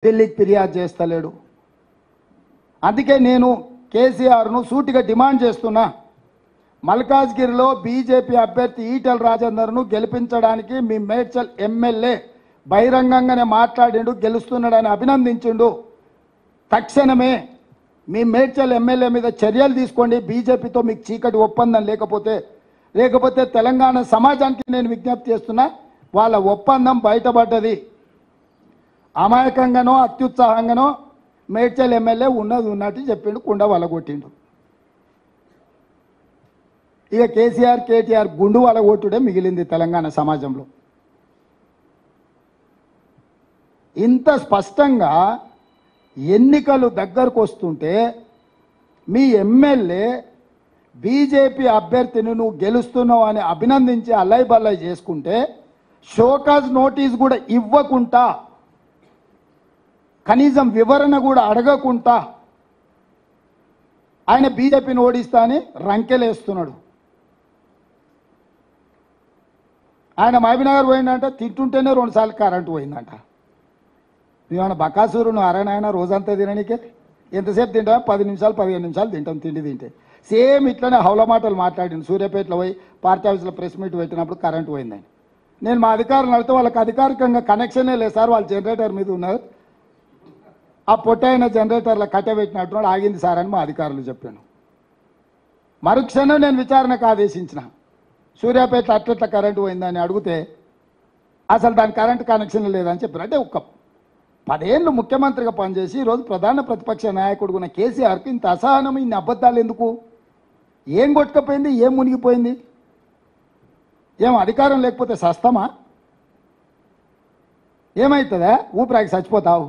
ఢిల్లీకి ఫిర్యాదు చేస్తలేడు. అందుకే నేను కేసీఆర్ను సూటిగా డిమాండ్ చేస్తున్నా, మల్కాజ్గిరిలో బీజేపీ అభ్యర్థి ఈటెల రాజేందర్ను గెలిపించడానికి మీ మేడ్చల్ ఎమ్మెల్యే బహిరంగంగానే మాట్లాడిండు, గెలుస్తున్నాడని అభినందించిండు. తక్షణమే మీ మేడ్చల్ ఎమ్మెల్యే మీద చర్యలు తీసుకోండి. బీజేపీతో మీకు చీకటి ఒప్పందం లేకపోతే తెలంగాణ సమాజానికి నేను విజ్ఞప్తి చేస్తున్నా, వాళ్ళ ఒప్పందం బయటపడ్డది. అమాయకంగానో అత్యుత్సాహంగానో మేడ్చల్ ఎమ్మెల్యే ఉన్నది ఉన్నట్టు చెప్పిండు, కుండ వలగొట్టిండు. ఇక కేసీఆర్ కేటీఆర్ గుండు వలగొట్టుడే మిగిలింది తెలంగాణ సమాజంలో. ఇంత స్పష్టంగా ఎన్నికలు దగ్గరకు వస్తుంటే మీ ఎమ్మెల్యే బీజేపీ అభ్యర్థిని నువ్వు గెలుస్తున్నావు అని అభినందించి అల్లై బల్లై చేసుకుంటే, షోకాజ్ నోటీస్ కూడా ఇవ్వకుండా, కనీసం వివరణ కూడా అడగకుండా ఆయన బీజేపీని ఓడిస్తా అని రంకెలేస్తున్నాడు. ఆయన మహబూబ్నగర్ పోయిందంట, తింటుంటేనే 2 సార్లు కరెంటు పోయిందంట. నువ్వేమన్నా బకాసూరు నువ్వు అరణాయన రోజంతా తిననీకే? ఎంతసేపు తింటా? 10 నిమిషాలు 15 నిమిషాలు తింటాం తిండి తింటే. సేమ్ ఇట్లనే హౌల మాటలు మాట్లాడింది. సూర్యాపేటలో పోయి పార్టీ ఆఫీస్లో ప్రెస్ మీట్ పెట్టినప్పుడు కరెంటు పోయిందని. నేను మా అధికారులు అడిగితే వాళ్ళకి అధికారికంగా కనెక్షనే లేదు సార్, వాళ్ళు జనరేటర్ మీద ఉన్నారు, ఆ పొట్టైన జనరేటర్లో కట్టబెట్టినట్టున్నాడు, ఆగింది సార్ అని మా అధికారులు చెప్పాను. మరుక్షణం నేను విచారణకు ఆదేశించిన. సూర్యాపేట అట్లట్ల కరెంటు పోయిందని అడిగితే అసలు దాని కరెంటు కనెక్షన్ లేదని చెప్పారు. అంటే ఒక 10 ఏళ్ళు ముఖ్యమంత్రిగా పనిచేసి ఈరోజు ప్రధాన ప్రతిపక్ష నాయకుడు ఉన్న కేసీఆర్కి ఇంత అసహనం, ఇన్ని అబద్ధాలు ఎందుకు? ఏం కొట్టుకపోయింది? ఏం మునిగిపోయింది? ఏం అధికారం లేకపోతే సస్తమా? ఏమవుతుందా? ఊపిరాకి చచ్చిపోతావు.